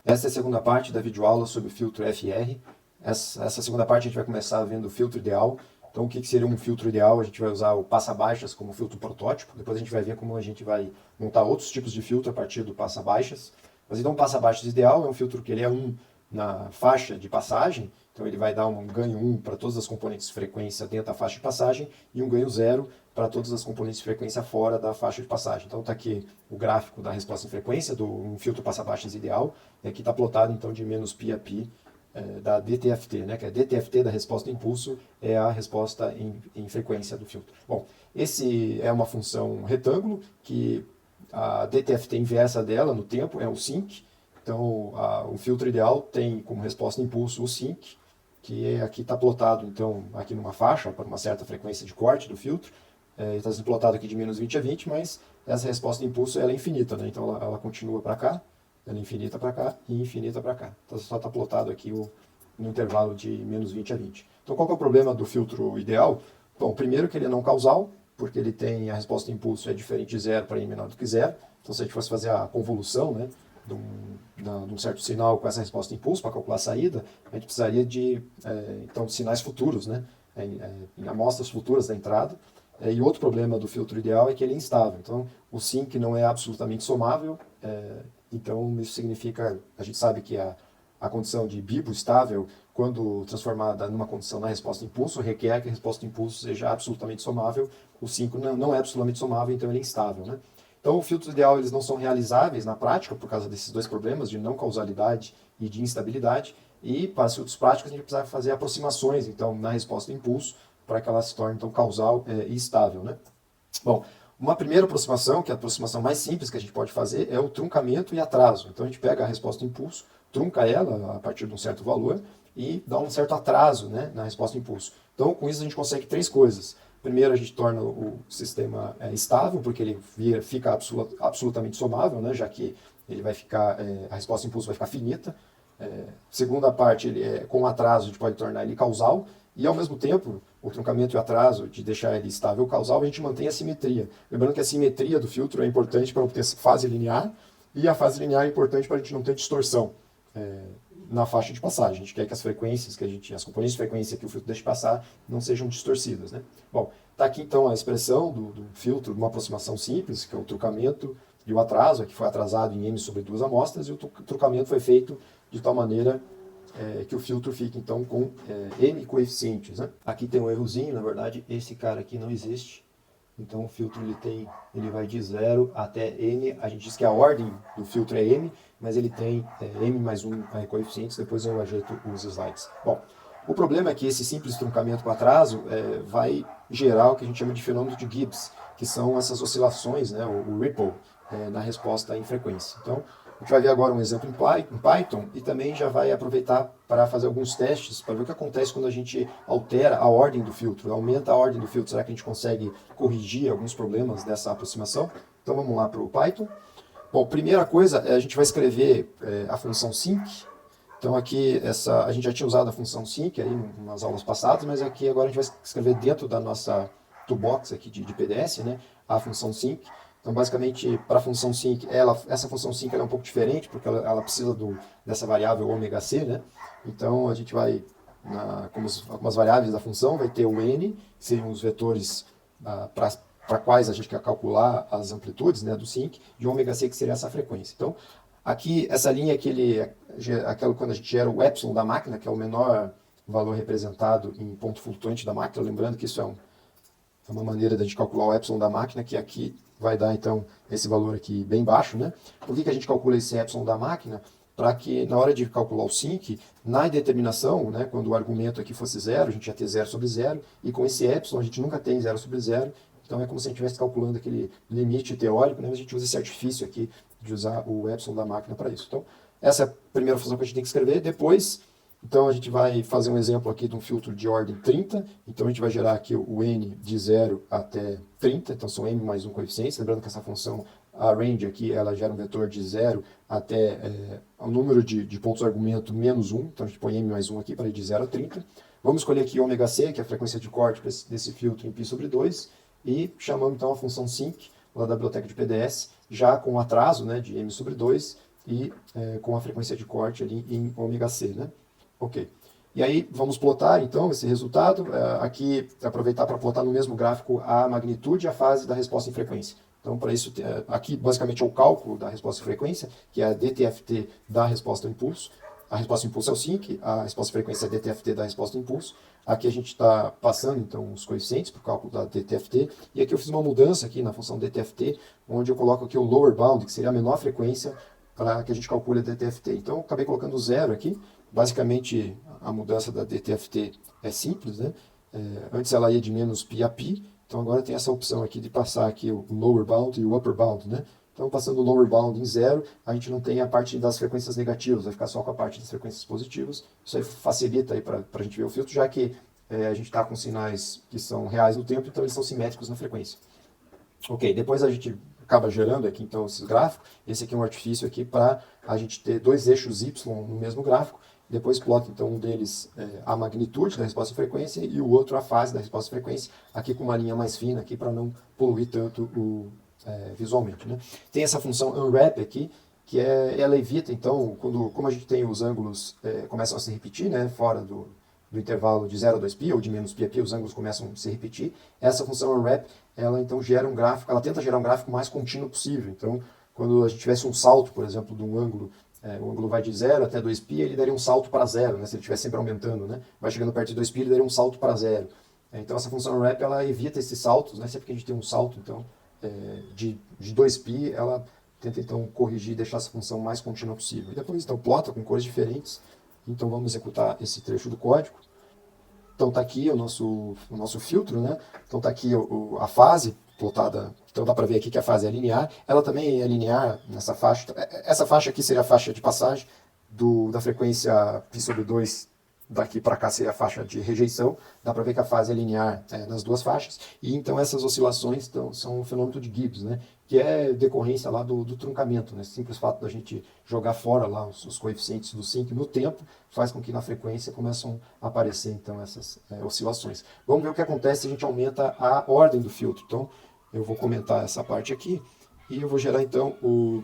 Essa é a segunda parte da videoaula sobre o filtro FR. Essa segunda parte a gente vai começar vendo o filtro ideal. Então o que seria um filtro ideal? A gente vai usar o passa-baixas como filtro protótipo. Depois a gente vai ver como a gente vai montar outros tipos de filtro a partir do passa-baixas. Mas então o passa-baixas ideal é um filtro que ele é 1 na faixa de passagem. Então ele vai dar um ganho 1 para todas as componentes de frequência dentro da faixa de passagem e um ganho 0 para todas as componentes de frequência fora da faixa de passagem. Então está aqui o gráfico da resposta em frequência do um filtro passa-baixas ideal. E aqui está plotado então de menos π a π da DTFT, né, que é a DTFT da resposta impulso, é a resposta em frequência do filtro. Bom, esse é uma função retângulo, que a DTFT inversa dela no tempo é o sinc. Então, o filtro ideal tem como resposta impulso o sinc, que aqui está plotado, então, aqui numa faixa, para uma certa frequência de corte do filtro. Está sendo plotado aqui de menos 20 a 20, mas essa resposta de impulso ela é infinita, né? Então ela continua para cá, ela é infinita para cá e infinita para cá. Então só está plotado aqui no intervalo de menos 20 a 20. Então qual que é o problema do filtro ideal? Bom, primeiro que ele é não causal, porque ele tem a resposta de impulso é diferente de zero para n menor do que zero. Então se a gente fosse fazer a convolução, né, de um certo sinal com essa resposta de impulso para calcular a saída, a gente precisaria de sinais futuros, né, em amostras futuras da entrada. E outro problema do filtro ideal é que ele é instável. Então, o sinc não é absolutamente somável. Então, isso significa, a gente sabe que a condição de Bibo estável, quando transformada numa condição na resposta de impulso, requer que a resposta de impulso seja absolutamente somável. O sinc não é absolutamente somável, então ele é instável, né? Então, o filtro ideal eles não são realizáveis na prática por causa desses dois problemas de não causalidade e de instabilidade. E para os filtros práticos a gente precisa fazer aproximações, então, na resposta de impulso, para que ela se torne então causal e estável, né? Bom, uma primeira aproximação, que é a aproximação mais simples que a gente pode fazer, é o truncamento e atraso. Então a gente pega a resposta de impulso, trunca ela a partir de um certo valor e dá um certo atraso, né, na resposta de impulso. Então com isso a gente consegue três coisas. Primeiro a gente torna o sistema estável, porque ele fica absolutamente somável, né, já que ele vai ficar, a resposta de impulso vai ficar finita. Segunda parte, com atraso a gente pode tornar ele causal, e ao mesmo tempo, o truncamento e o atraso de deixar ele estável ou causal, a gente mantém a simetria. Lembrando que a simetria do filtro é importante para obter fase linear, e a fase linear é importante para a gente não ter distorção na faixa de passagem. A gente quer que as frequências, as componentes de frequência que o filtro deixa passar, não sejam distorcidas, né? Bom, está aqui então a expressão do filtro, de uma aproximação simples, que é o truncamento e o atraso, que foi atrasado em m sobre duas amostras, e o truncamento foi feito de tal maneira que o filtro fica então com n coeficientes, né? Aqui tem um errozinho, na verdade esse cara aqui não existe, então o filtro ele vai de 0 até n, a gente diz que a ordem do filtro é m, mas ele tem m mais 1 coeficientes, depois eu ajeito os slides. Bom, o problema é que esse simples truncamento com atraso vai gerar o que a gente chama de fenômeno de Gibbs, que são essas oscilações, né, o ripple, na resposta em frequência. Então, a gente vai ver agora um exemplo em Python e também já vai aproveitar para fazer alguns testes para ver o que acontece quando a gente altera a ordem do filtro, aumenta a ordem do filtro. Será que a gente consegue corrigir alguns problemas dessa aproximação? Então vamos lá para o Python. Bom, primeira coisa, a gente vai escrever a função sync. Então aqui a gente já tinha usado a função sync aí nas aulas passadas, mas aqui agora a gente vai escrever dentro da nossa toolbox aqui de PDS, né, a função sync. Então, basicamente, para a função sync, essa função sync é um pouco diferente, porque ela precisa dessa variável ômega c, né? Então, a gente vai, como algumas variáveis da função, vai ter o n, que seriam os vetores para quais a gente quer calcular as amplitudes, né, do sync, e o ômega c, que seria essa frequência. Então, aqui, essa linha aqui, aquela quando a gente gera o epsilon da máquina, que é o menor valor representado em ponto flutuante da máquina, lembrando que isso é uma maneira da gente calcular o epsilon da máquina, que aqui vai dar, então, esse valor aqui bem baixo, né? Por que a gente calcula esse epsilon da máquina? Para que, na hora de calcular o sync, na indeterminação, né, quando o argumento aqui fosse zero, a gente ia ter 0 sobre 0, e com esse epsilon a gente nunca tem 0 sobre 0, então é como se a gente estivesse calculando aquele limite teórico, né? Mas a gente usa esse artifício aqui de usar o epsilon da máquina para isso. Então, essa é a primeira função que a gente tem que escrever. Depois, então a gente vai fazer um exemplo aqui de um filtro de ordem 30, então a gente vai gerar aqui o n de 0 até 30, então são m mais 1 coeficientes, lembrando que essa função, a range aqui, ela gera um vetor de 0 até o número de pontos argumento menos 1, então a gente põe m mais 1 aqui para ir de 0 a 30. Vamos escolher aqui ômega c, que é a frequência de corte desse filtro em π sobre 2, e chamamos então a função sync, lá da biblioteca de PDS, já com atraso, né, de m sobre 2, e com a frequência de corte ali em ômega C, né? Ok. E aí vamos plotar então esse resultado, aqui aproveitar para plotar no mesmo gráfico a magnitude e a fase da resposta em frequência. Então para isso, aqui basicamente é o cálculo da resposta em frequência, que é a DTFT da resposta ao impulso. A resposta ao impulso é o sinc, a resposta em frequência é a DTFT da resposta ao impulso. Aqui a gente está passando então os coeficientes para o cálculo da DTFT, e aqui eu fiz uma mudança aqui na função DTFT, onde eu coloco aqui o lower bound, que seria a menor frequência para que a gente calcule a DTFT. Então eu acabei colocando zero aqui. Basicamente, a mudança da DTFT é simples, né? Antes ela ia de menos π a π, então agora tem essa opção aqui de passar aqui o lower bound e o upper bound, né? Então, passando o lower bound em zero, a gente não tem a parte das frequências negativas, vai ficar só com a parte das frequências positivas. Isso aí facilita aí para a gente ver o filtro, já que a gente está com sinais que são reais no tempo, então eles são simétricos na frequência. Ok, depois a gente acaba gerando aqui então esses gráficos. Esse aqui é um artifício aqui para a gente ter dois eixos y no mesmo gráfico. Depois plota então um deles a magnitude da resposta em frequência e o outro a fase da resposta em frequência, aqui com uma linha mais fina aqui para não poluir tanto visualmente, né? Tem essa função unwrap aqui, que ela evita então, como a gente tem os ângulos começam a se repetir, né, fora do intervalo de 0 a 2π ou de menos π a π, os ângulos começam a se repetir. Essa função unwrap, ela então gera um gráfico, ela tenta gerar um gráfico mais contínuo possível. Então, quando a gente tivesse um salto, por exemplo, de um ângulo, o ângulo vai de 0 até 2π, ele daria um salto para 0, né, se ele estiver sempre aumentando, né? Vai chegando perto de 2π, ele daria um salto para 0. Então, essa função unwrap, ela evita esses saltos, né? Sempre que a gente tem um salto, então, de 2π, ela tenta então corrigir e deixar essa função mais contínua possível. E depois então plota com cores diferentes. Então vamos executar esse trecho do código. Então está aqui o nosso filtro, né? Então está aqui a fase plotada. Então dá para ver aqui que a fase é linear. Ela também é linear nessa faixa. Essa faixa aqui seria a faixa de passagem da frequência π/2. Daqui para cá seria a faixa de rejeição. Dá para ver que a fase é linear nas duas faixas. E então essas oscilações são um fenômeno de Gibbs, né? Que é decorrência lá do truncamento. Né? O simples fato da gente jogar fora lá os coeficientes do sinc no tempo faz com que na frequência começam a aparecer então essas oscilações. Vamos ver o que acontece se a gente aumenta a ordem do filtro. Então eu vou comentar essa parte aqui e eu vou gerar então o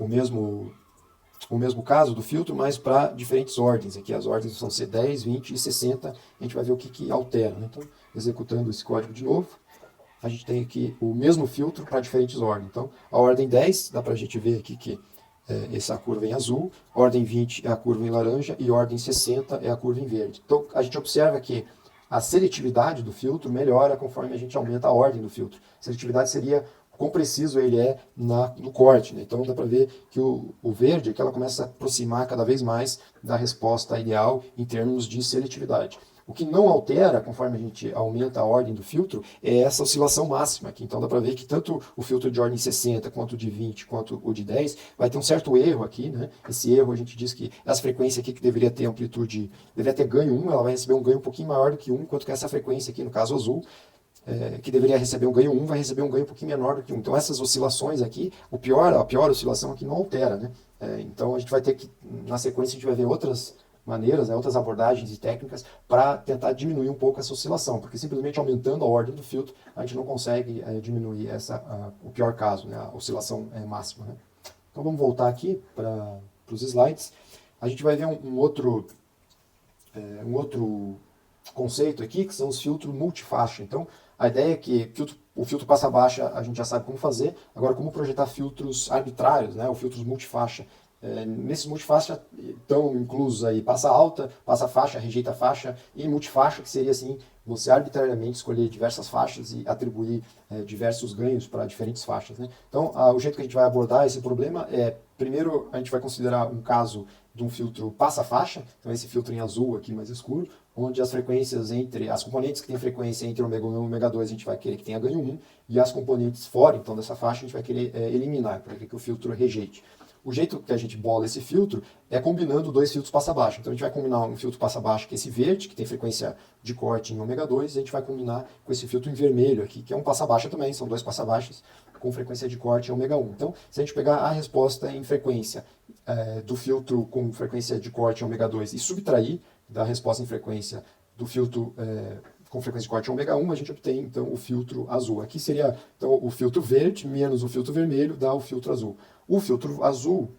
mesmo caso do filtro, mas para diferentes ordens. Aqui as ordens são C10, 20 e 60. A gente vai ver o que altera. Né? Então, executando esse código de novo, a gente tem aqui o mesmo filtro para diferentes ordens. Então, a ordem 10, dá para a gente ver aqui que essa curva em azul, a ordem 20 é a curva em laranja e a ordem 60 é a curva em verde. Então, a gente observa que a seletividade do filtro melhora conforme a gente aumenta a ordem do filtro. A seletividade seria quão preciso ele é no corte. Né? Então dá para ver que o verde que ela começa a aproximar cada vez mais da resposta ideal em termos de seletividade. O que não altera, conforme a gente aumenta a ordem do filtro, é essa oscilação máxima aqui. Então dá para ver que tanto o filtro de ordem 60, quanto o de 20, quanto o de 10, vai ter um certo erro aqui. Né? Esse erro a gente diz que essa frequência aqui que deveria ter amplitude, deveria ter ganho 1, ela vai receber um ganho um pouquinho maior do que 1, enquanto que essa frequência aqui, no caso azul, que deveria receber um ganho 1, vai receber um ganho um pouquinho menor do que 1. Então essas oscilações aqui, a pior oscilação aqui não altera. Né? Então a gente vai ter que, na sequência, a gente vai ver outras maneiras, outras abordagens e técnicas para tentar diminuir um pouco essa oscilação, porque simplesmente aumentando a ordem do filtro, a gente não consegue diminuir o pior caso, né? A oscilação máxima. Né? Então vamos voltar aqui para os slides. A gente vai ver um outro conceito aqui, que são os filtros multifaixa. Então, a ideia é que o filtro passa baixa a gente já sabe como fazer, agora como projetar filtros arbitrários, né, ou filtros multifaixa. Nesses multifaixa estão inclusos aí passa alta, passa faixa, rejeita faixa e multifaixa, que seria assim, você arbitrariamente escolher diversas faixas e atribuir diversos ganhos para diferentes faixas. Né? Então, o jeito que a gente vai abordar esse problema primeiro a gente vai considerar um caso de um filtro passa-faixa, então esse filtro em azul aqui mais escuro, onde as frequências as componentes que têm frequência entre ômega 1 e ômega 2 a gente vai querer que tenha ganho 1, e as componentes fora então dessa faixa a gente vai querer eliminar, para que o filtro rejeite. O jeito que a gente bola esse filtro é combinando dois filtros passa-baixo. Então a gente vai combinar um filtro passa-baixo, que é esse verde, que tem frequência de corte em ômega 2, e a gente vai combinar com esse filtro em vermelho aqui, que é um passa-baixa também, são dois passa-baixas com frequência de corte em ômega 1. Então, se a gente pegar a resposta em frequência do filtro com frequência de corte em ômega 2 e subtrair da resposta em frequência do filtro com frequência de corte em ômega 1, a gente obtém então o filtro azul. Aqui seria então, o filtro verde menos o filtro vermelho dá o filtro azul. O filtro azul,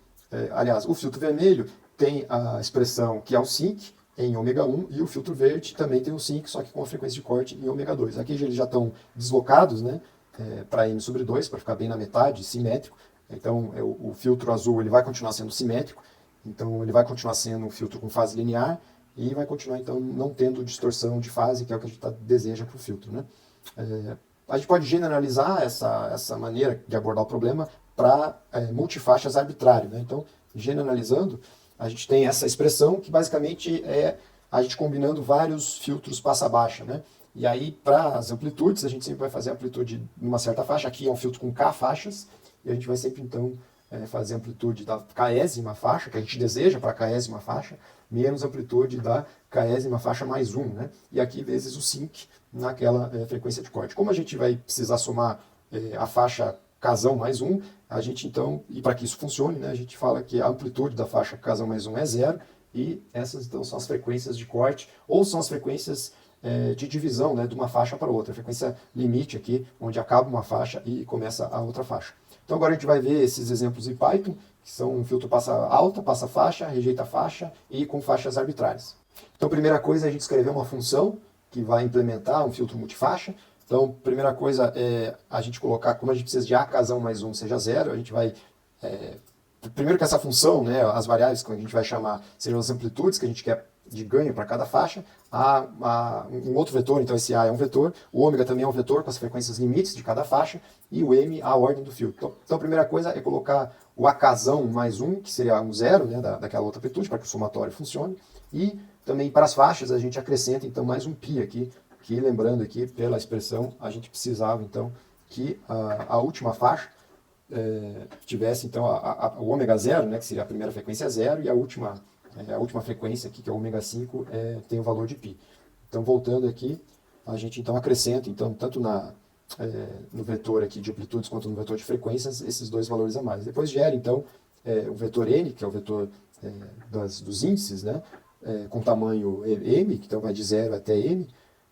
aliás, o filtro vermelho tem a expressão que é o sync em ômega 1 e o filtro verde também tem o sync, só que com a frequência de corte em ômega 2. Aqui eles já estão deslocados, né, para n sobre 2, para ficar bem na metade, simétrico. Então o filtro azul ele vai continuar sendo simétrico, então ele vai continuar sendo um filtro com fase linear e vai continuar então não tendo distorção de fase, que é o que a gente deseja para o filtro, né? A gente pode generalizar essa maneira de abordar o problema para multifaixas arbitrário, né? Então, generalizando, a gente tem essa expressão que basicamente é a gente combinando vários filtros passa-baixa, né? E aí, para as amplitudes, a gente sempre vai fazer a amplitude numa certa faixa. Aqui é um filtro com K faixas, e a gente vai sempre, então, fazer a amplitude da késima faixa, que a gente deseja para a késima faixa, menos a amplitude da késima faixa mais 1, né? E aqui vezes o sync naquela frequência de corte. Como a gente vai precisar somar a faixa casão mais 1, a gente então, e para que isso funcione, né, a gente fala que a amplitude da faixa casão mais 1 é 0, e essas então são as frequências de corte, ou são as frequências de divisão, né, de uma faixa para outra, a frequência limite aqui, onde acaba uma faixa e começa a outra faixa. Então agora a gente vai ver esses exemplos em Python, que são um filtro passa alta, passa faixa, rejeita faixa e com faixas arbitrárias. Então a primeira coisa é a gente escrever uma função que vai implementar um filtro multifaixa. Então, primeira coisa é a gente colocar, como a gente precisa de A casão mais 1 seja 0, a gente vai... primeiro que essa função, né, as variáveis que a gente vai chamar seriam as amplitudes que a gente quer de ganho para cada faixa, um outro vetor, então esse A é um vetor, o ômega também é um vetor com as frequências limites de cada faixa, e o M a ordem do filtro. Então a primeira coisa é colocar o A casão mais 1, que seria um 0, né, daquela outra amplitude, para que o somatório funcione, e também para as faixas a gente acrescenta então mais um π aqui, que lembrando aqui pela expressão a gente precisava então que a última faixa tivesse então o ômega 0, né, que seria a primeira frequência 0, e a última frequência aqui, que é o ômega 5, tem o valor de π. Então voltando aqui, a gente então acrescenta então, tanto no vetor aqui de amplitudes quanto no vetor de frequências esses dois valores a mais. Depois gera então o vetor n, que é o vetor dos índices, né, com tamanho m, que então vai de 0 até m,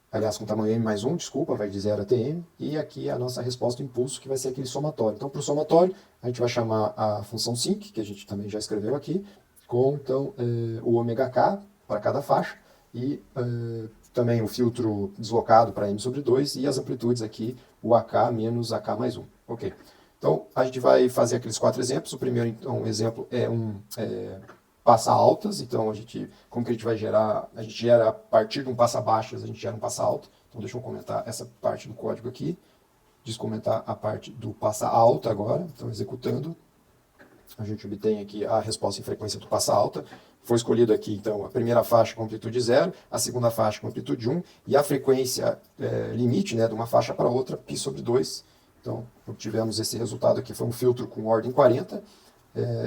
aliás, com tamanho m mais 1, desculpa, vai de 0 até m, e aqui a nossa resposta impulso, que vai ser aquele somatório. Então, para o somatório, a gente vai chamar a função sync, que a gente também já escreveu aqui, com então, o ômega k para cada faixa, e também o filtro deslocado para m sobre 2, e as amplitudes aqui, o ak menos ak mais 1. Ok. Então, a gente vai fazer aqueles 4 exemplos. O primeiro então, exemplo é passa altas, então como que a gente vai gerar? A gente gera a partir de um passa baixas, a gente gera um passa alto. Então deixa eu comentar essa parte do código aqui, descomentar a parte do passa alta agora. Então executando, a gente obtém aqui a resposta em frequência do passa alta. Foi escolhido aqui então a primeira faixa com amplitude 0, a segunda faixa com amplitude 1 e a frequência limite, né, de uma faixa para outra, π sobre 2. Então obtivemos esse resultado aqui, foi um filtro com ordem 40.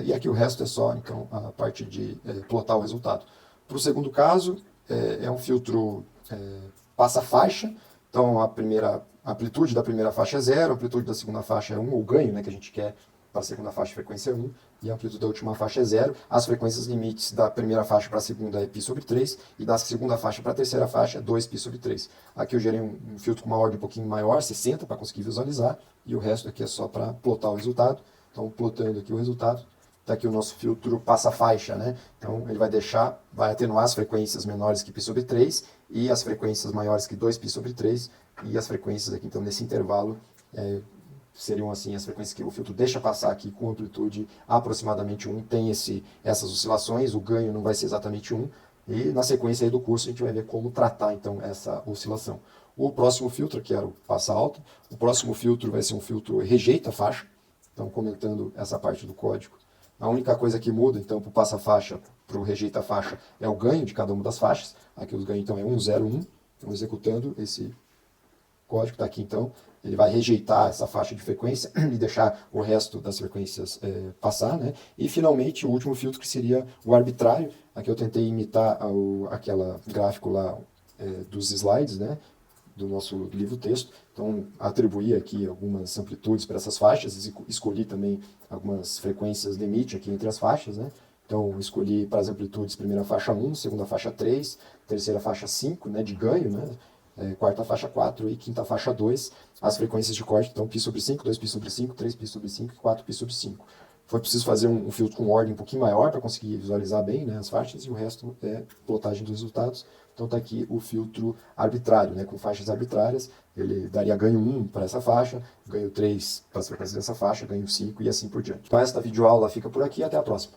E aqui o resto é só então, a parte de plotar o resultado. Para o segundo caso, é um filtro passa-faixa, então a amplitude da primeira faixa é 0, a amplitude da segunda faixa é 1, o ganho, né, que a gente quer para a segunda faixa, frequência é 1, e a amplitude da última faixa é 0. As frequências limites da primeira faixa para a segunda é π sobre 3, e da segunda faixa para a terceira faixa é 2π sobre 3. Aqui eu gerei um filtro com uma ordem um pouquinho maior, 60, para conseguir visualizar, e o resto aqui é só para plotar o resultado. Então, plotando aqui o resultado, está aqui o nosso filtro passa-faixa, né? Então, ele vai atenuar as frequências menores que π sobre 3 e as frequências maiores que 2π sobre 3, e as frequências aqui, então, nesse intervalo, seriam assim as frequências que o filtro deixa passar aqui com amplitude aproximadamente 1, tem essas oscilações, o ganho não vai ser exatamente 1, e na sequência aí do curso a gente vai ver como tratar, então, essa oscilação. O próximo filtro, que era o passa alta, o próximo filtro vai ser um filtro rejeita faixa. Então, comentando essa parte do código, a única coisa que muda, então, para o passa-faixa, para o rejeita-faixa, é o ganho de cada uma das faixas. Aqui os ganhos, então, é 1, 0, 1. Então, executando esse código, está aqui, então, ele vai rejeitar essa faixa de frequência e deixar o resto das frequências passar, né? E, finalmente, o último filtro, que seria o arbitrário. Aqui eu tentei imitar aquele gráfico lá dos slides, né, do nosso livro-texto. Então, atribuí aqui algumas amplitudes para essas faixas, escolhi também algumas frequências limite aqui entre as faixas, né? Então, escolhi para as amplitudes primeira faixa 1, segunda faixa 3, terceira faixa 5, né, de ganho, né? Quarta faixa 4 e quinta faixa 2, as frequências de corte, então π sobre 5, 2π sobre 5, 3π sobre 5 e 4π sobre 5. Foi preciso fazer um filtro com ordem um pouquinho maior para conseguir visualizar bem, né, as faixas, e o resto é plotagem dos resultados. Então está aqui o filtro arbitrário, né, com faixas arbitrárias. Ele daria ganho 1 para essa faixa, ganho 3 para essa faixa, ganho 5 e assim por diante. Então esta videoaula fica por aqui, até a próxima.